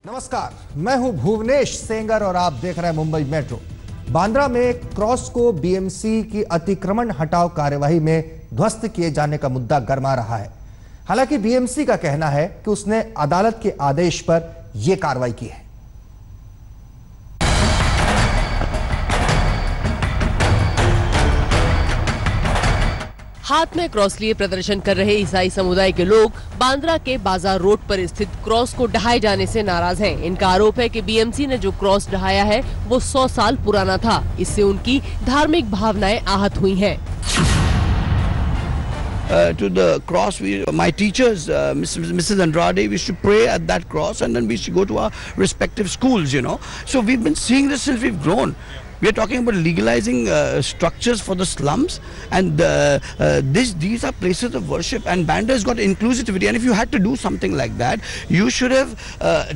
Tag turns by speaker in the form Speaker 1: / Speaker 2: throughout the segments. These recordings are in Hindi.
Speaker 1: नमस्कार, मैं हूं भुवनेश सेंगर और आप देख रहे हैं मुंबई मेट्रो। बांद्रा में क्रॉस को बीएमसी की अतिक्रमण हटाओ कार्यवाही में ध्वस्त किए जाने का मुद्दा गरमा रहा है। हालांकि बीएमसी का कहना है कि उसने अदालत के आदेश पर यह कार्रवाई की है।
Speaker 2: हाथ में क्रॉस लिए प्रदर्शन कर रहे ईसाई समुदाय के लोग बांद्रा के बाजार रोड पर स्थित क्रॉस को ढहाए जाने से नाराज हैं। इनका आरोप है कि बीएमसी ने जो क्रॉस ढहाया है वो 100 साल पुराना था। इससे उनकी धार्मिक भावनाएं आहत हुई हैं।
Speaker 3: To the cross, my teachers, Mrs. Andrade, we used to pray at that cross, and then we used to go to our respective schools, you know. So we've been seeing this since we've grown. We are talking about legalizing structures for the slums, and these are places of worship, and Bandra has got inclusivity, and if you had to do something like that, you should have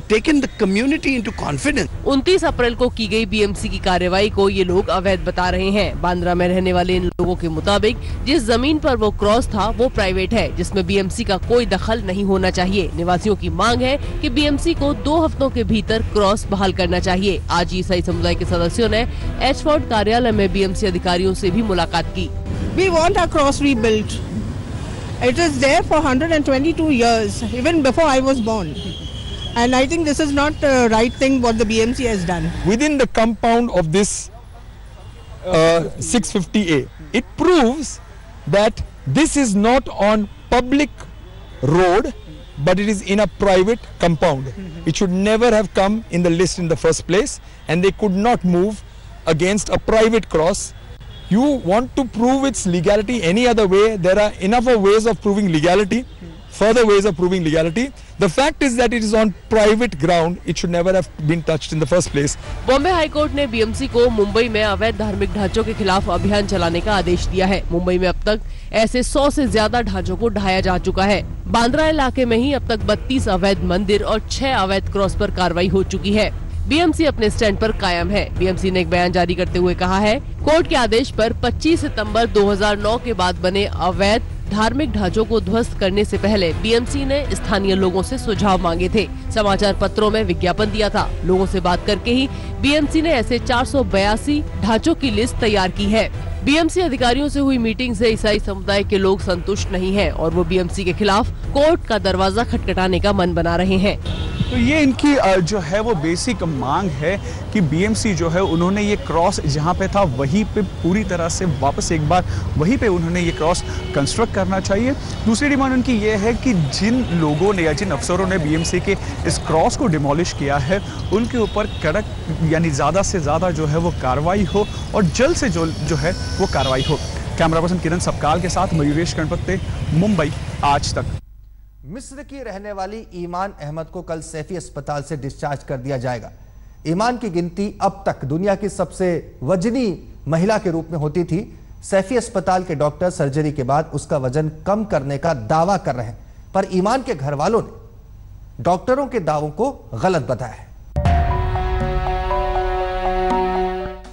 Speaker 3: taken the community into confidence.
Speaker 2: 29 अप्रैल को की गई बीएमसी की कार्रवाई को ये लोग अवैध बता रहे हैं। बांद्रा में रहने वाले इन लोगों के मुताबिक जिस जमीन पर वो क्रॉस था वो प्राइवेट है, जिसमें बीएमसी का कोई दखल नहीं होना चाहिए। निवासियों की मांग है कि बीएमसी को 2 हफ्तों के भीतर क्रॉस बहाल करना चाहिए। आज ईसाई समुदाय के सदस्यों ने एचफोर्ड कार्यालय में बीएमसी अधिकारियों से भी मुलाकात की।
Speaker 4: We want our cross rebuilt. It is there for 122 years, even before I was born. And I think this is not the right thing what the BMC has done.
Speaker 5: Within the compound of this 650A, it proves that this is not on public road, but it is in a private compound. It should never have come in the list in the first place, and they could not move against a private cross. You want to prove its legality any other way? There are enough of ways of proving legality, further ways of proving legality. The fact is that it is on private ground. It should never have been touched in the first place.
Speaker 2: Bombay high court ने बीएमसी को मुंबई में अवैध धार्मिक ढांचों के खिलाफ अभियान चलाने का आदेश दिया है। मुंबई में अब तक ऐसे 100 से ज्यादा ढांचों को ढाया जा चुका है। बांद्रा इलाके में ही अब तक 32 अवैध मंदिर और 6 अवैध क्रॉस पर कार्रवाई हो चुकी है। बीएमसी अपने स्टैंड पर कायम है। बीएमसी ने एक बयान जारी करते हुए कहा है, कोर्ट के आदेश पर 25 सितंबर 2009 के बाद बने अवैध धार्मिक ढांचों को ध्वस्त करने से पहले बीएमसी ने स्थानीय लोगों से सुझाव मांगे थे। समाचार पत्रों में विज्ञापन दिया था। लोगों से बात करके ही बीएमसी ने ऐसे 482 ढांचों की लिस्ट तैयार की है। बीएमसी अधिकारियों से हुई मीटिंग से ईसाई समुदाय के लोग संतुष्ट नहीं हैं और वो बीएमसी के खिलाफ कोर्ट का दरवाजा खटखटाने का मन बना रहे हैं।
Speaker 6: तो ये इनकी जो है वो बेसिक मांग है कि बीएमसी जो है उन्होंने ये क्रॉस जहाँ पे था वहीं पे पूरी तरह से वापस एक बार वहीं पे उन्होंने ये क्रॉस कंस्ट्रक्ट करना चाहिए। दूसरी डिमांड उनकी ये है कि जिन लोगों ने या जिन अफसरों ने बीएमसी के इस क्रॉस को डिमोलिश किया है उनके ऊपर कड़क यानी ज़्यादा से ज़्यादा जो है वो कार्रवाई हो और जल्द से जल्द जो है वो कार्रवाई हो। कैमरा पर्सन किरण सबकाल के साथ मयूरेश गणपत्ते, मुंबई आज तक।
Speaker 1: मिस्र की रहने वाली ईमान अहमद को कल सैफी अस्पताल से डिस्चार्ज कर दिया जाएगा। ईमान की गिनती अब तक दुनिया की सबसे वजनी महिला के रूप में होती थी। सैफी अस्पताल के डॉक्टर सर्जरी के बाद उसका वजन कम करने का दावा कर रहे हैं, पर ईमान के घर वालों ने डॉक्टरों के दावों को गलत बताया है।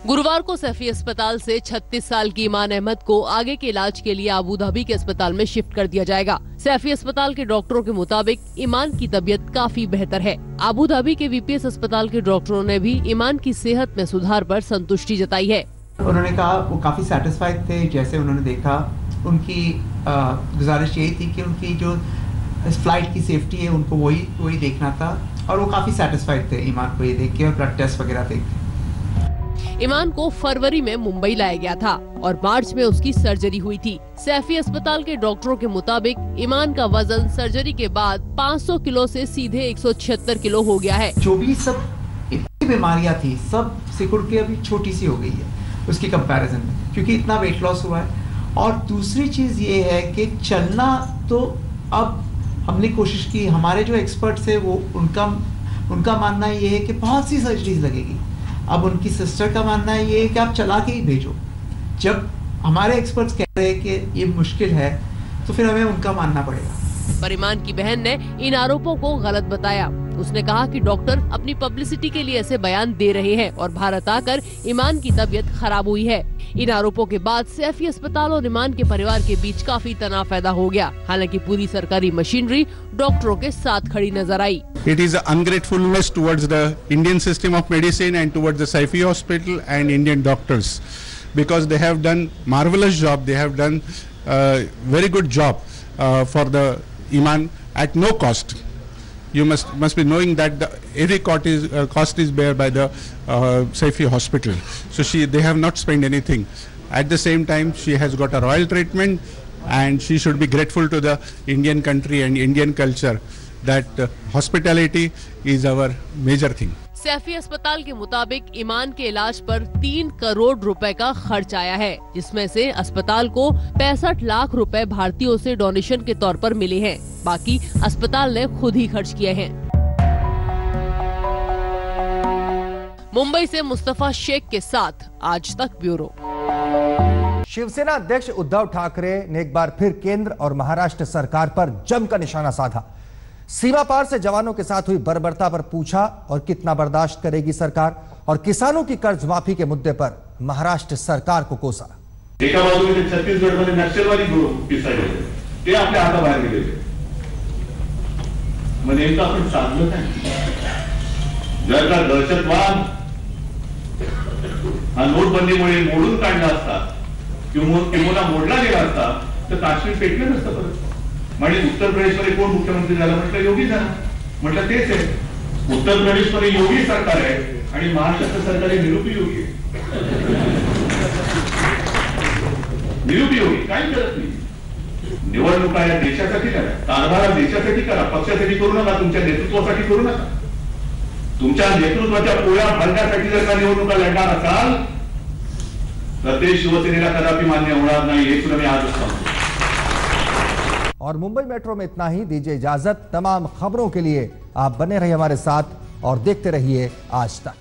Speaker 2: गुरुवार को सैफी अस्पताल से 36 साल की ईमान अहमद को आगे के इलाज के लिए अबू धाबी के अस्पताल में शिफ्ट कर दिया जाएगा। सैफी अस्पताल के डॉक्टरों के मुताबिक ईमान की तबीयत काफी बेहतर है। अबू धाबी के वीपीएस अस्पताल के डॉक्टरों ने भी ईमान की सेहत में सुधार पर संतुष्टि जताई है।
Speaker 7: उन्होंने कहा वो काफी सेटिस्फाइड थे जैसे उन्होंने देखा। उनकी गुजारिश यही थी कि उनकी जो फ्लाइट की सेफ्टी है उनको वही देखना था और वो काफी सेटिस्फाइड थे ईमान को ये देख के और ब्लड टेस्ट वगैरह देख के।
Speaker 2: ईमान को फरवरी में मुंबई लाया गया था और मार्च में उसकी सर्जरी हुई थी। सैफी अस्पताल के डॉक्टरों के मुताबिक ईमान का वजन सर्जरी के बाद 500 किलो से सीधे 176 किलो हो गया है।
Speaker 7: जो भी सब इतनी बीमारियां थी सब सिकुड़ के अभी छोटी सी हो गई है उसकी कंपैरिजन में, क्योंकि इतना वेट लॉस हुआ है। और दूसरी चीज ये है कि चलना तो अब हमने कोशिश की, हमारे जो एक्सपर्ट्स है वो उनका मानना ये है कि बहुत सी सर्जरीज लगेगी। अब उनकी सिस्टर का मानना है ये कि आप चला के ही भेजो। जब हमारे एक्सपर्ट्स कह रहे हैं कि ये मुश्किल है तो फिर हमें उनका मानना पड़ेगा।
Speaker 2: पर ईमान की बहन ने इन आरोपों को गलत बताया। उसने कहा कि डॉक्टर अपनी पब्लिसिटी के लिए ऐसे बयान दे रहे हैं और भारत आकर ईमान की तबीयत खराब हुई है। इन आरोपों के बाद सैफी अस्पताल और ईमान के परिवार के बीच काफी तनाव पैदा हो गया। हालांकि पूरी सरकारी मशीनरी डॉक्टरों के साथ खड़ी नजर आई।
Speaker 8: It is an ungratefulness towards the Indian system of medicine and towards the Saifi Hospital and Indian doctors, because they have done marvelous job. They have done very good job for the Iman at no cost. You must be knowing that every cost is bear by the Saifi Hospital. So they have not spent anything. At the same time, she has got a royal treatment, and she should be grateful to the Indian country and Indian culture that hospitality is our major thing.
Speaker 2: Saifi अस्पताल के मुताबिक ईमान के इलाज पर 3 करोड़ रुपए का खर्च आया है, जिसमें से अस्पताल को 65 लाख रुपए भारतीयों से डोनेशन के तौर पर मिले हैं। बाकी अस्पताल ने खुद ही खर्च किए हैं। मुंबई से मुस्तफा शेख के साथ आज तक ब्यूरो।
Speaker 1: शिवसेना अध्यक्ष उद्धव ठाकरे ने एक बार फिर केंद्र और महाराष्ट्र सरकार पर जमकर निशाना साधा। सीमा पार से जवानों के साथ हुई बर्बरता पर पूछा और कितना बर्दाश्त करेगी सरकार, और किसानों की कर्ज माफी के मुद्दे पर महाराष्ट्र सरकार को कोसा।
Speaker 9: एका बाजूने छत्तीसगडमध्ये नक्षलवादी पिसाळे होते, ते आपल्या हाताबाहेर गेले। मग नेमकं आपण साधलं काय? जर का दहशतवाद हा नोटबंदीमुळे मोडून काढला असता किंवा मोडला गेला असता तर काश्मीर पेटलं नसतं परत। म्हणजे उत्तर प्रदेशमध्ये कोण मुख्यमंत्री झाला? म्हटलं योगी झाला। म्हटलं तेच आहे, उत्तर प्रदेशमध्ये योगी सरकार आहे आणि महाराष्ट्र सरकार हे निरुपयोगी आहे। निरुपयोगी काही करत नाही। निवडणुका या देशासाठी करा, कारभार देशासाठी करा, पक्षासाठी करू नका, तुमच्या नेतृत्वासाठी करू नका। तुमच्या नेतृत्वाच्या पोळ्या भरण्यासाठी जर का निवडणुका लढणार असाल तर ते शिवसेनेला कदापि मान्य होणार नाही, हे सुद्धा मी आजच सांगतो।
Speaker 1: और मुंबई मेट्रो में इतना ही। दीजिए इजाजत। तमाम खबरों के लिए आप बने रहिए हमारे साथ और देखते रहिए आज तक।